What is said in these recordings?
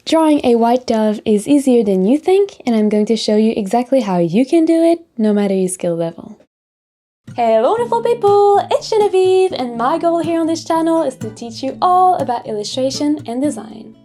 Drawing a white dove is easier than you think, and I'm going to show you exactly how you can do it, no matter your skill level. Hello wonderful people, it's Genevieve, and my goal here on this channel is to teach you all about illustration and design.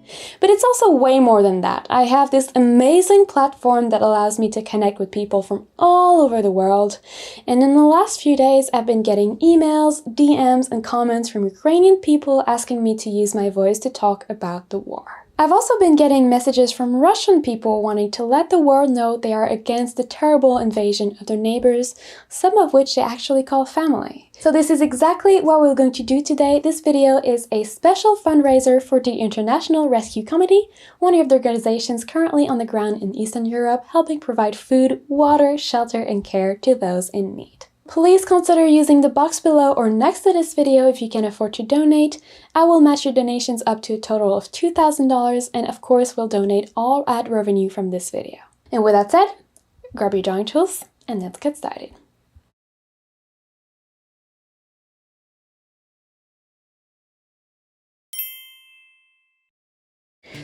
But it's also way more than that. I have this amazing platform that allows me to connect with people from all over the world, and in the last few days I've been getting emails, DMs, and comments from Ukrainian people asking me to use my voice to talk about the war. I've also been getting messages from Russian people wanting to let the world know they are against the terrible invasion of their neighbors, some of which they actually call family. So this is exactly what we're going to do today. This video is a special fundraiser for the International Rescue Committee, one of the organizations currently on the ground in Eastern Europe, helping provide food, water, shelter, and care to those in need. Please consider using the box below or next to this video if you can afford to donate. I will match your donations up to a total of $2,000, and of course will donate all ad revenue from this video. And with that said, grab your drawing tools and let's get started.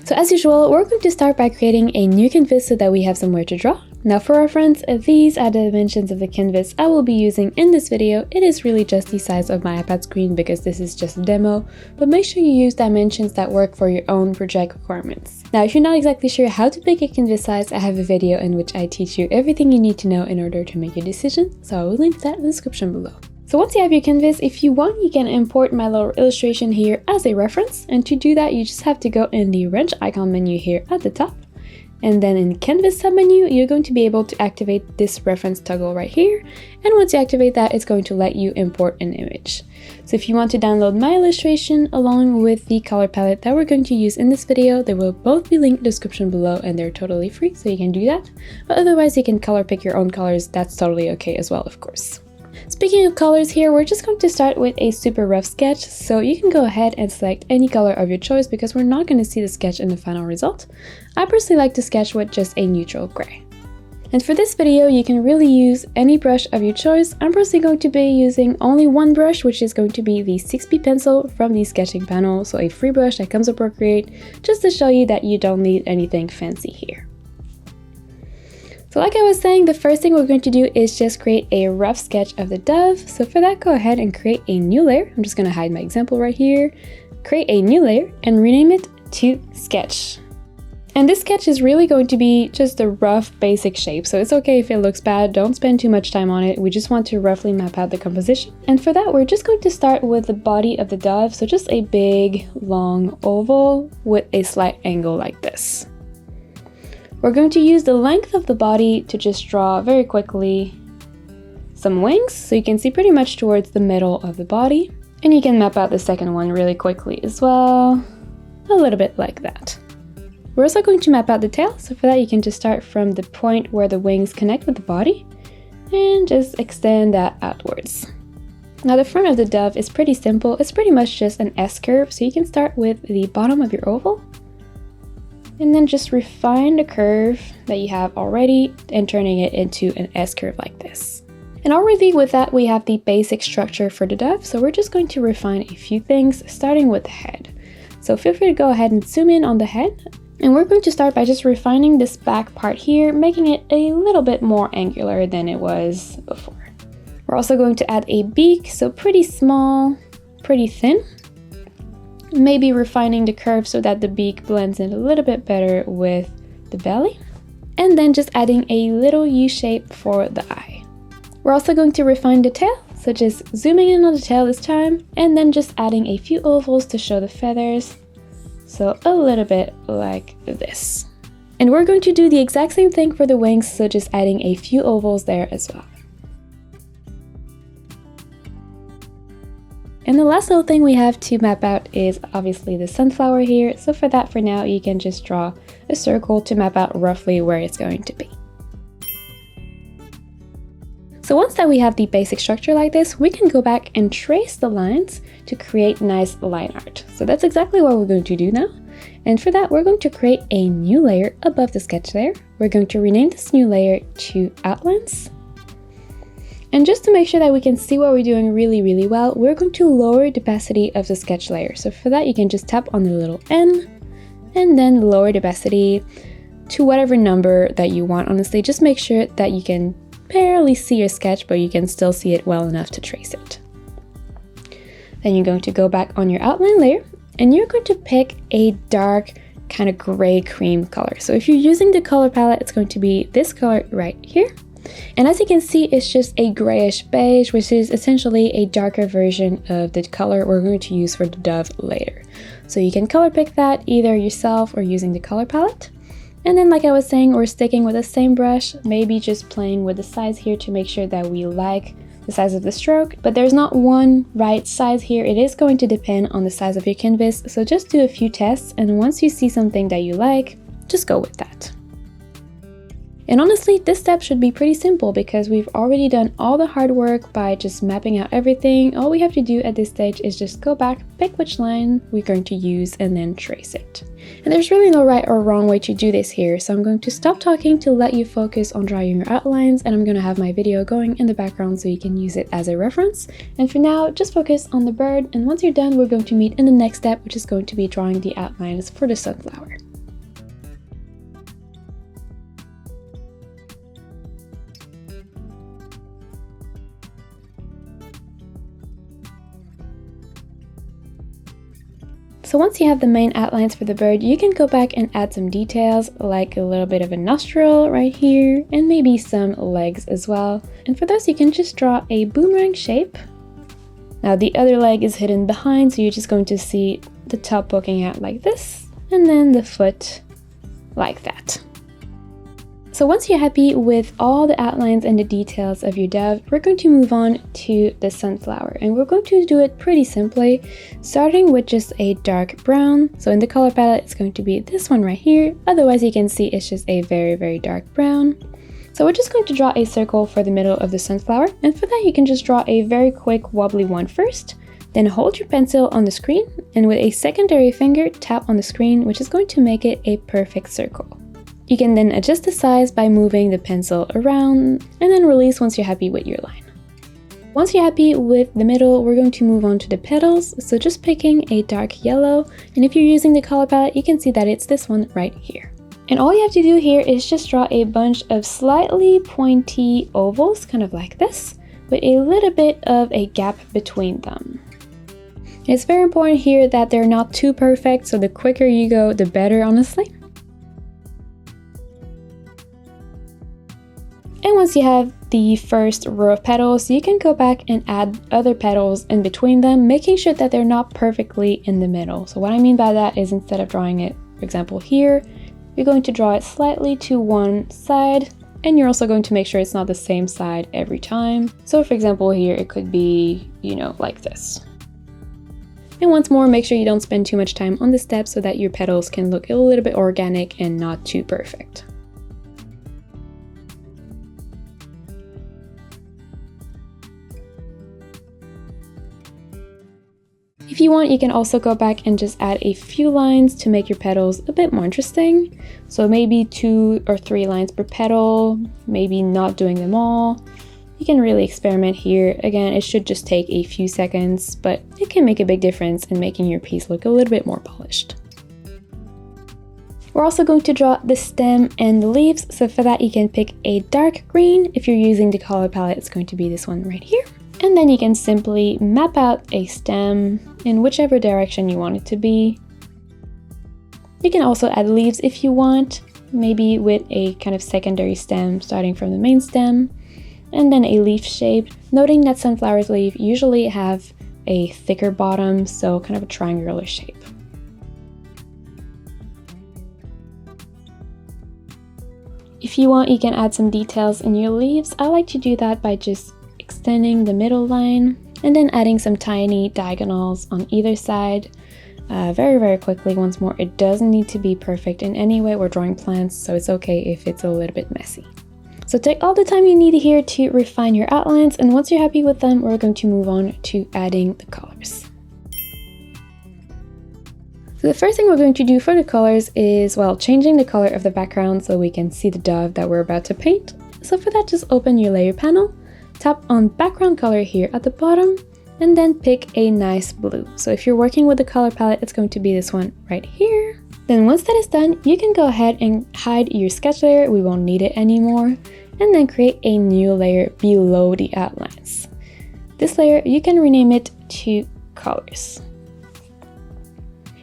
So as usual, we're going to start by creating a new canvas so that we have somewhere to draw. Now for reference, these are the dimensions of the canvas I will be using in this video. It is really just the size of my iPad screen because this is just a demo, but make sure you use dimensions that work for your own project requirements. Now if you're not exactly sure how to pick a canvas size, I have a video in which I teach you everything you need to know in order to make a decision, so I will link that in the description below. So once you have your canvas, if you want, you can import my little illustration here as a reference, and to do that you just have to go in the wrench icon menu here at the top, and then in canvas submenu you're going to be able to activate this reference toggle right here, and once you activate that it's going to let you import an image. So if you want to download my illustration along with the color palette that we're going to use in this video, they will both be linked in the description below and they're totally free, so you can do that. But otherwise you can color pick your own colors, that's totally okay as well, of course. Speaking of colors here, we're just going to start with a super rough sketch, so you can go ahead and select any color of your choice because we're not going to see the sketch in the final result. I personally like to sketch with just a neutral gray. And for this video, you can really use any brush of your choice. I'm personally going to be using only one brush, which is going to be the 6B pencil from the sketching panel, so a free brush that comes with Procreate, just to show you that you don't need anything fancy here. So like I was saying, the first thing we're going to do is just create a rough sketch of the dove. So for that, go ahead and create a new layer. I'm just going to hide my example right here. Create a new layer and rename it to sketch. And this sketch is really going to be just a rough basic shape. So it's okay if it looks bad, don't spend too much time on it. We just want to roughly map out the composition. And for that, we're just going to start with the body of the dove. So just a big, long oval with a slight angle like this. We're going to use the length of the body to just draw very quickly some wings, so you can see pretty much towards the middle of the body. And you can map out the second one really quickly as well, a little bit like that. We're also going to map out the tail, so for that you can just start from the point where the wings connect with the body and just extend that outwards. Now the front of the dove is pretty simple, it's pretty much just an S-curve, so you can start with the bottom of your oval and then just refine the curve that you have already and turning it into an S-curve like this. And already with that we have the basic structure for the dove, so we're just going to refine a few things, starting with the head. So feel free to go ahead and zoom in on the head, and we're going to start by just refining this back part here, making it a little bit more angular than it was before. We're also going to add a beak, so pretty small, pretty thin. Maybe refining the curve so that the beak blends in a little bit better with the belly. And then just adding a little U shape for the eye. We're also going to refine the tail, so just zooming in on the tail this time, and then just adding a few ovals to show the feathers. So a little bit like this. And we're going to do the exact same thing for the wings, so just adding a few ovals there as well. And the last little thing we have to map out is obviously the sunflower here. So for that, for now, you can just draw a circle to map out roughly where it's going to be. So once that we have the basic structure like this, we can go back and trace the lines to create nice line art. So that's exactly what we're going to do now. And for that, we're going to create a new layer above the sketch layer. We're going to rename this new layer to Outlines. And just to make sure that we can see what we're doing really well, we're going to lower the opacity of the sketch layer. So for that, you can just tap on the little N and then lower the opacity to whatever number that you want. Honestly, just make sure that you can barely see your sketch, but you can still see it well enough to trace it. Then you're going to go back on your outline layer, and you're going to pick a dark kind of gray cream color. So if you're using the color palette, it's going to be this color right here. And as you can see, it's just a grayish beige, which is essentially a darker version of the color we're going to use for the dove later. So you can color pick that either yourself or using the color palette. And then, like I was saying, we're sticking with the same brush, maybe just playing with the size here to make sure that we like the size of the stroke. But there's not one right size here. It is going to depend on the size of your canvas. So just do a few tests, and once you see something that you like, just go with that. And honestly, this step should be pretty simple because we've already done all the hard work by just mapping out everything. All we have to do at this stage is just go back, pick which line we're going to use, and then trace it. And there's really no right or wrong way to do this here, so I'm going to stop talking to let you focus on drawing your outlines, and I'm going to have my video going in the background so you can use it as a reference. And for now, just focus on the bird, and once you're done, we're going to meet in the next step, which is going to be drawing the outlines for the sunflower. So once you have the main outlines for the bird, you can go back and add some details, like a little bit of a nostril right here, and maybe some legs as well. And for those, you can just draw a boomerang shape. Now the other leg is hidden behind, so you're just going to see the top poking out like this, and then the foot like that. So once you're happy with all the outlines and the details of your dove, we're going to move on to the sunflower, and we're going to do it pretty simply, starting with just a dark brown. So in the color palette, it's going to be this one right here. Otherwise, you can see it's just a very, very dark brown. So we're just going to draw a circle for the middle of the sunflower, and for that, you can just draw a very quick wobbly one first. Then hold your pencil on the screen, and with a secondary finger, tap on the screen, which is going to make it a perfect circle. You can then adjust the size by moving the pencil around, and then release once you're happy with your line. Once you're happy with the middle, we're going to move on to the petals, so just picking a dark yellow, and if you're using the color palette, you can see that it's this one right here. And all you have to do here is just draw a bunch of slightly pointy ovals, kind of like this, with a little bit of a gap between them. It's very important here that they're not too perfect, so the quicker you go, the better, honestly. And once you have the first row of petals, you can go back and add other petals in between them, making sure that they're not perfectly in the middle. So what I mean by that is, instead of drawing it, for example, here, you're going to draw it slightly to one side, and you're also going to make sure it's not the same side every time. So for example, here it could be, like this. And once more, make sure you don't spend too much time on the steps so that your petals can look a little bit organic and not too perfect. If you want, you can also go back and just add a few lines to make your petals a bit more interesting. So maybe 2 or 3 lines per petal, maybe not doing them all. You can really experiment here. Again, it should just take a few seconds, but it can make a big difference in making your piece look a little bit more polished. We're also going to draw the stem and the leaves, so for that you can pick a dark green. If you're using the color palette, it's going to be this one right here. And then you can simply map out a stem in whichever direction you want it to be. You can also add leaves if you want, maybe with a kind of secondary stem starting from the main stem, and then a leaf shape, noting that sunflower's leaf usually have a thicker bottom, so kind of a triangular shape. If you want, you can add some details in your leaves. I like to do that by just extending the middle line and then adding some tiny diagonals on either side very, very quickly. Once more, it doesn't need to be perfect in any way. We're drawing plants, so it's okay if it's a little bit messy. So take all the time you need here to refine your outlines, and once you're happy with them, we're going to move on to adding the colors. So the first thing we're going to do for the colors is, well, changing the color of the background so we can see the dove that we're about to paint. So for that, just open your layer panel, tap on background color here at the bottom, and then pick a nice blue. So if you're working with the color palette, it's going to be this one right here. Then once that is done, you can go ahead and hide your sketch layer, we won't need it anymore, and then create a new layer below the outlines. This layer, you can rename it to colors.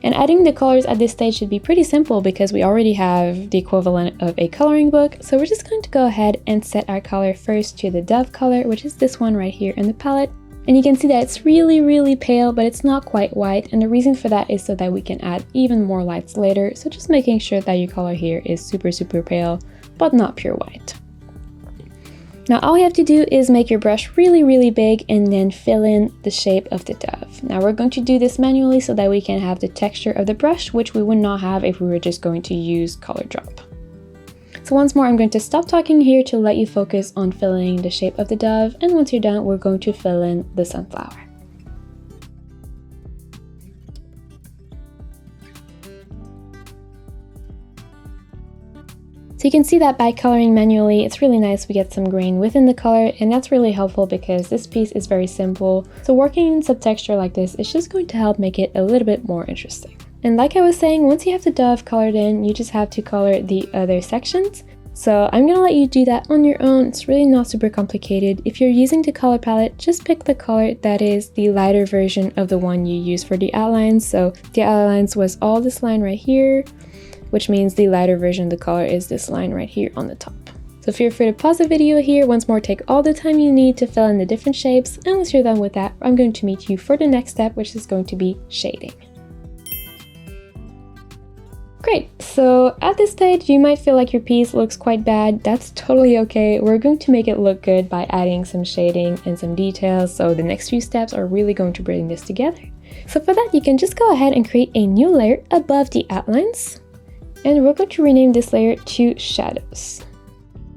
And adding the colors at this stage should be pretty simple because we already have the equivalent of a coloring book. So we're just going to go ahead and set our color first to the dove color, which is this one right here in the palette. And you can see that it's really pale, but it's not quite white. And the reason for that is so that we can add even more lights later. So just making sure that your color here is super pale, but not pure white. Now all you have to do is make your brush really big and then fill in the shape of the dove. Now we're going to do this manually so that we can have the texture of the brush, which we would not have if we were just going to use color drop. So once more, I'm going to stop talking here to let you focus on filling the shape of the dove, and once you're done, we're going to fill in the sunflower. So you can see that by coloring manually, it's really nice we get some grain within the color, and that's really helpful because this piece is very simple. So working in subtexture like this is just going to help make it a little bit more interesting. And like I was saying, once you have the dove colored in, you just have to color the other sections. So I'm gonna let you do that on your own. It's really not super complicated. If you're using the color palette, just pick the color that is the lighter version of the one you use for the outlines. So the outlines was all this line right here, which means the lighter version of the color is this line right here on the top. So feel free to pause the video here. Once more, take all the time you need to fill in the different shapes. And once you're done with that, I'm going to meet you for the next step, which is going to be shading. Great, so at this stage you might feel like your piece looks quite bad. That's totally okay. We're going to make it look good by adding some shading and some details, so the next few steps are really going to bring this together. So for that, you can just go ahead and create a new layer above the outlines, and we're going to rename this layer to shadows.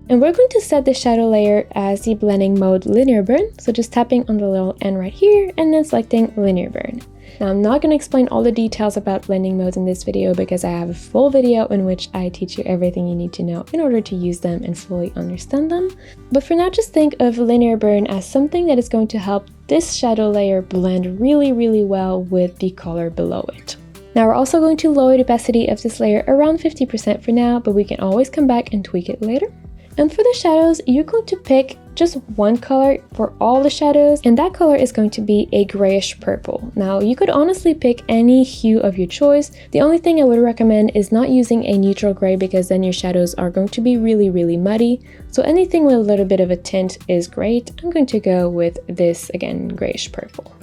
And we're going to set the shadow layer as the blending mode linear burn, so just tapping on the little N right here and then selecting linear burn. Now I'm not going to explain all the details about blending modes in this video because I have a full video in which I teach you everything you need to know in order to use them and fully understand them. But for now, just think of linear burn as something that is going to help this shadow layer blend really well with the color below it. Now we're also going to lower the opacity of this layer around 50% for now, but we can always come back and tweak it later. And for the shadows, you're going to pick just one color for all the shadows, and that color is going to be a grayish purple. Now, you could honestly pick any hue of your choice. The only thing I would recommend is not using a neutral gray because then your shadows are going to be really muddy. So anything with a little bit of a tint is great. I'm going to go with this, again, grayish purple.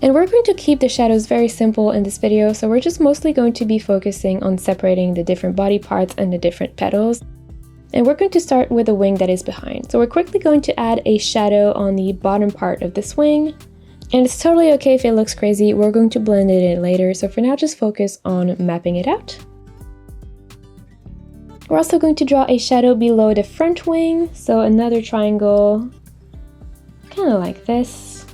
And we're going to keep the shadows very simple in this video, so we're just mostly going to be focusing on separating the different body parts and the different petals. And we're going to start with the wing that is behind. So we're quickly going to add a shadow on the bottom part of this wing. And it's totally okay if it looks crazy, we're going to blend it in later. So for now, just focus on mapping it out. We're also going to draw a shadow below the front wing. So another triangle, kind of like this.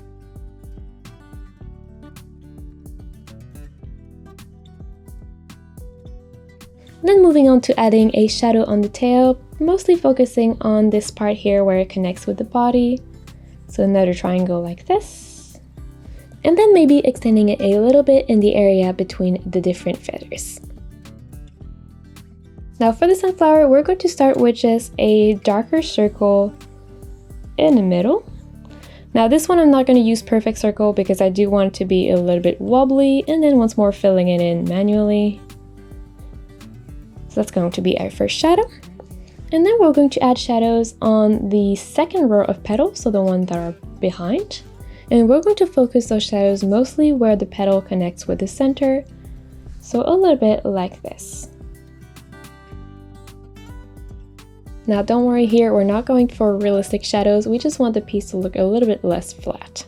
Then moving on to adding a shadow on the tail, mostly focusing on this part here where it connects with the body. So another triangle like this. And then maybe extending it a little bit in the area between the different feathers. Now for the sunflower, we're going to start with just a darker circle in the middle. Now this one I'm not going to use perfect circle because I do want it to be a little bit wobbly, and then once more filling it in manually. So that's going to be our first shadow. And then we're going to add shadows on the second row of petals, so the ones that are behind. And we're going to focus those shadows mostly where the petal connects with the center. So a little bit like this. Now don't worry here, we're not going for realistic shadows, we just want the piece to look a little bit less flat.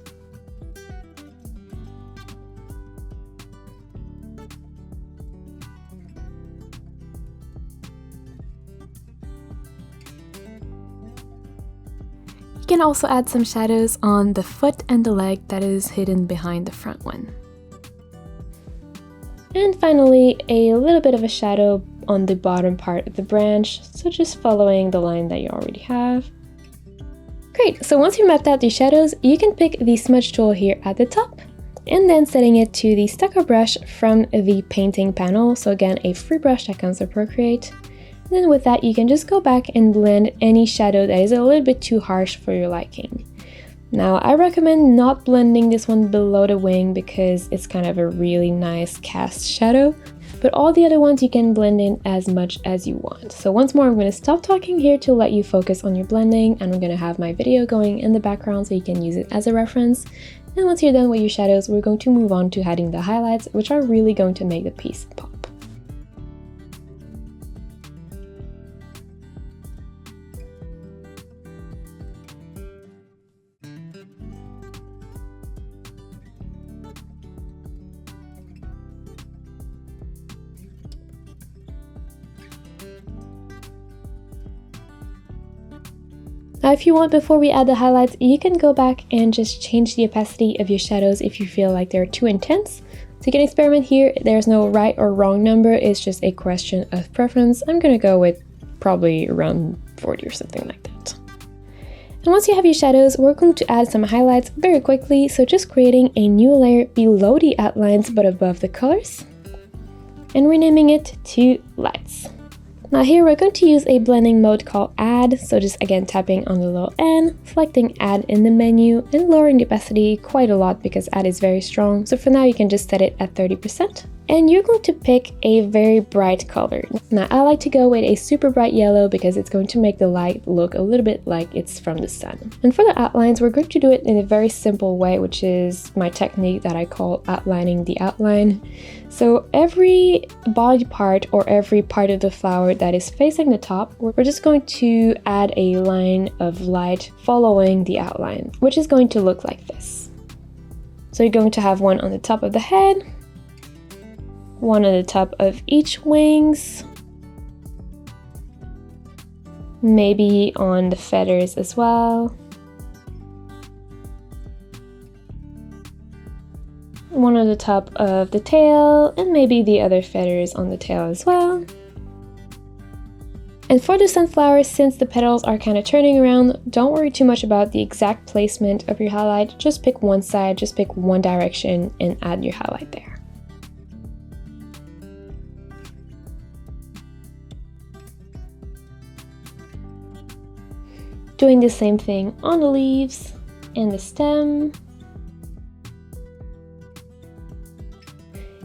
You can also add some shadows on the foot and the leg that is hidden behind the front one. And finally, a little bit of a shadow on the bottom part of the branch, so just following the line that you already have. Great, so once you mapped out the shadows, you can pick the smudge tool here at the top and then setting it to the stucco brush from the painting panel. So again, a free brush that comes with Procreate. And then with that, you can just go back and blend any shadow that is a little bit too harsh for your liking. Now, I recommend not blending this one below the wing because it's kind of a really nice cast shadow, but all the other ones you can blend in as much as you want. So once more, I'm going to stop talking here to let you focus on your blending, and I'm going to have my video going in the background so you can use it as a reference. And once you're done with your shadows, we're going to move on to adding the highlights, which are really going to make the piece pop. Now, if you want, before we add the highlights, you can go back and just change the opacity of your shadows if you feel like they're too intense. So you can experiment here. There's no right or wrong number. It's just a question of preference. I'm going to go with probably around 40 or something like that. And once you have your shadows, we're going to add some highlights very quickly. So just creating a new layer below the outlines but above the colors and renaming it to lights. Now here we're going to use a blending mode called Add, so just again tapping on the little N, selecting Add in the menu and lowering the opacity quite a lot because Add is very strong. So for now you can just set it at 30%. And you're going to pick a very bright color. Now I like to go with a super bright yellow because it's going to make the light look a little bit like it's from the sun. And for the outlines, we're going to do it in a very simple way, which is my technique that I call outlining the outline. So every body part or every part of the flower that is facing the top, we're just going to add a line of light following the outline, which is going to look like this. So you're going to have one on the top of the head, one on the top of each wings, maybe on the feathers as well, one on the top of the tail, and maybe the other feathers on the tail as well. And for the sunflower, since the petals are kind of turning around, don't worry too much about the exact placement of your highlight. Just pick one side, just pick one direction and add your highlight there. Doing the same thing on the leaves and the stem.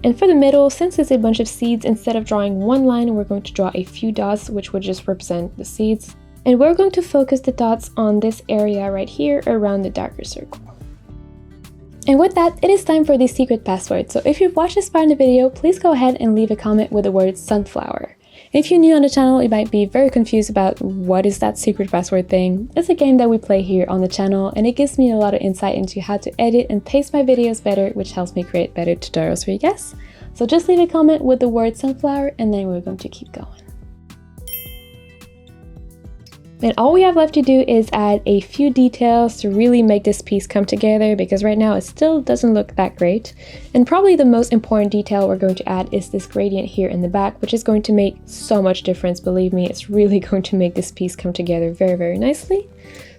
And for the middle, since it's a bunch of seeds, instead of drawing one line, we're going to draw a few dots, which would just represent the seeds. And we're going to focus the dots on this area right here around the darker circle. And with that, it is time for the secret password. So if you've watched this part in the video, please go ahead and leave a comment with the word sunflower. If you're new on the channel, you might be very confused about what is that secret password thing. It's a game that we play here on the channel, and it gives me a lot of insight into how to edit and paste my videos better, which helps me create better tutorials for you guys. So just leave a comment with the word sunflower, and then we're going to keep going. And all we have left to do is add a few details to really make this piece come together, because right now it still doesn't look that great. And probably the most important detail we're going to add is this gradient here in the back, which is going to make so much difference. Believe me, it's really going to make this piece come together very, very nicely.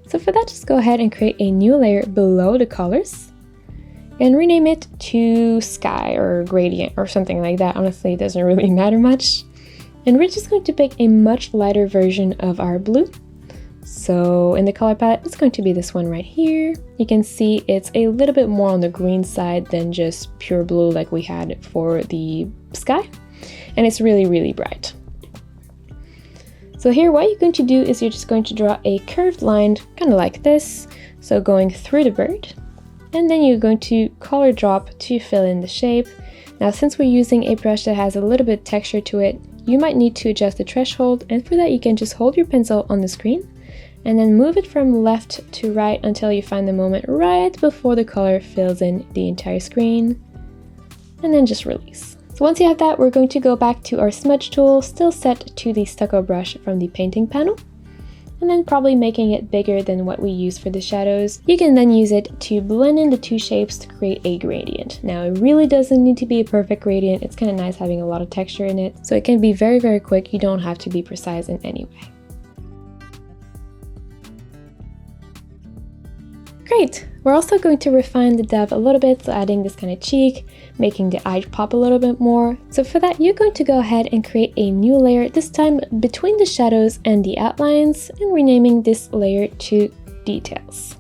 So for that, just go ahead and create a new layer below the colors and rename it to sky or gradient or something like that. Honestly, it doesn't really matter much. And we're just going to pick a much lighter version of our blue. So in the color palette, it's going to be this one right here. You can see it's a little bit more on the green side than just pure blue like we had for the sky. And it's really, really bright. So here, what you're going to do is you're just going to draw a curved line, kind of like this. So going through the bird. And then you're going to color drop to fill in the shape. Now, since we're using a brush that has a little bit of texture to it, you might need to adjust the threshold. And for that, you can just hold your pencil on the screen and then move it from left to right until you find the moment right before the color fills in the entire screen, and then just release. So once you have that, we're going to go back to our smudge tool, still set to the stucco brush from the painting panel, and then probably making it bigger than what we use for the shadows. You can then use it to blend in the two shapes to create a gradient. Now, it really doesn't need to be a perfect gradient. It's kind of nice having a lot of texture in it, so it can be very, very quick. You don't have to be precise in any way. Great! We're also going to refine the dove a little bit, so adding this kind of cheek, making the eye pop a little bit more. So for that, you're going to go ahead and create a new layer, this time between the shadows and the outlines, and renaming this layer to Details.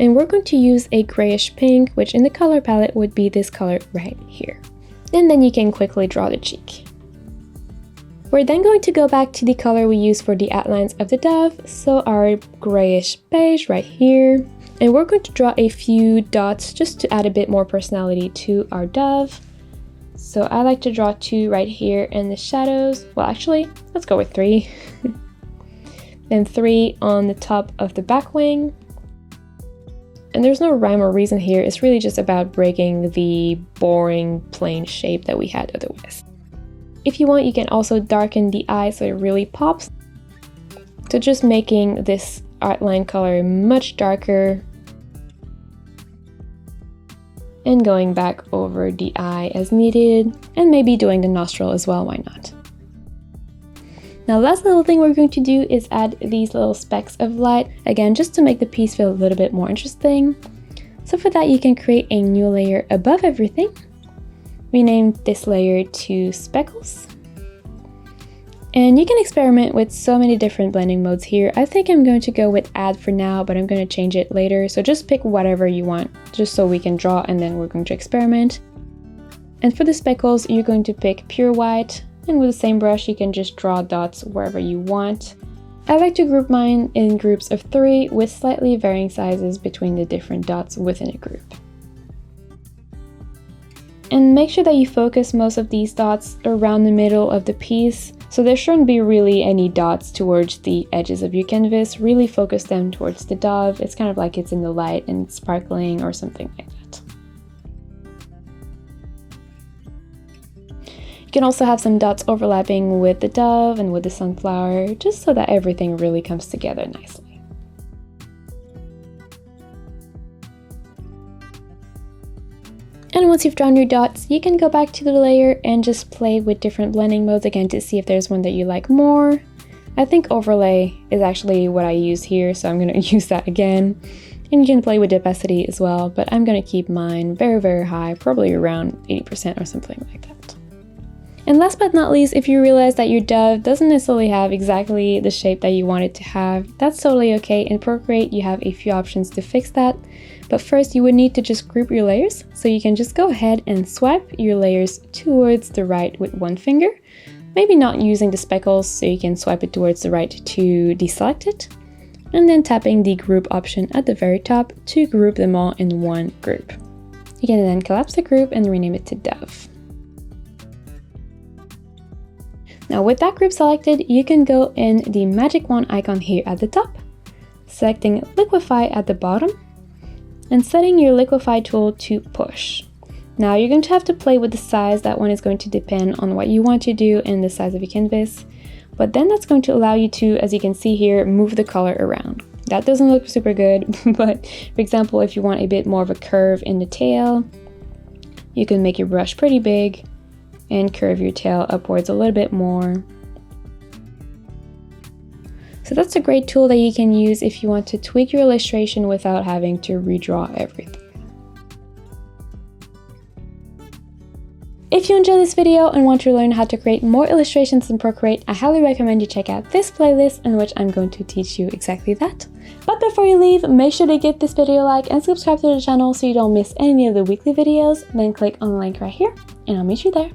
And we're going to use a grayish pink, which in the color palette would be this color right here. And then you can quickly draw the cheek. We're then going to go back to the color we used for the outlines of the dove, so our grayish beige right here. And we're going to draw a few dots just to add a bit more personality to our dove. So I like to draw 2 right here in the shadows. Well, actually, let's go with 3. Then 3 on the top of the back wing. And there's no rhyme or reason here, it's really just about breaking the boring plain shape that we had otherwise. If you want, you can also darken the eye so it really pops. So just making this outline color much darker. And going back over the eye as needed, and maybe doing the nostril as well, why not? Now, last little thing we're going to do is add these little specks of light, again, just to make the piece feel a little bit more interesting. So for that, you can create a new layer above everything. Rename this layer to Speckles. And you can experiment with so many different blending modes here. I think I'm going to go with Add for now, but I'm going to change it later. So just pick whatever you want, just so we can draw, and then we're going to experiment. And for the speckles, you're going to pick pure white. And with the same brush, you can just draw dots wherever you want. I like to group mine in groups of 3 with slightly varying sizes between the different dots within a group. And make sure that you focus most of these dots around the middle of the piece. So there shouldn't be really any dots towards the edges of your canvas. Really focus them towards the dove. It's kind of like it's in the light and it's sparkling or something like that. You can also have some dots overlapping with the dove and with the sunflower, just so that everything really comes together nicely. And once you've drawn your dots, you can go back to the layer and just play with different blending modes again to see if there's one that you like more. I think overlay is actually what I use here, so I'm going to use that again. And you can play with opacity as well, but I'm going to keep mine very, very high, probably around 80% or something like that. And last but not least, if you realize that your dove doesn't necessarily have exactly the shape that you want it to have, that's totally okay. In Procreate, you have a few options to fix that. But first, you would need to just group your layers. So you can just go ahead and swipe your layers towards the right with one finger. Maybe not using the speckles, so you can swipe it towards the right to deselect it. And then tapping the group option at the very top to group them all in one group. You can then collapse the group and rename it to dove. Now with that group selected, you can go in the magic wand icon here at the top, selecting liquify at the bottom, and setting your liquify tool to push. Now you're going to have to play with the size. That one is going to depend on what you want to do and the size of your canvas, but then that's going to allow you to, as you can see here, move the color around. That doesn't look super good, but for example, if you want a bit more of a curve in the tail, you can make your brush pretty big and curve your tail upwards a little bit more. So that's a great tool that you can use if you want to tweak your illustration without having to redraw everything. If you enjoyed this video and want to learn how to create more illustrations in Procreate, I highly recommend you check out this playlist in which I'm going to teach you exactly that. But before you leave, make sure to give this video a like and subscribe to the channel so you don't miss any of the weekly videos. Then click on the link right here and I'll meet you there.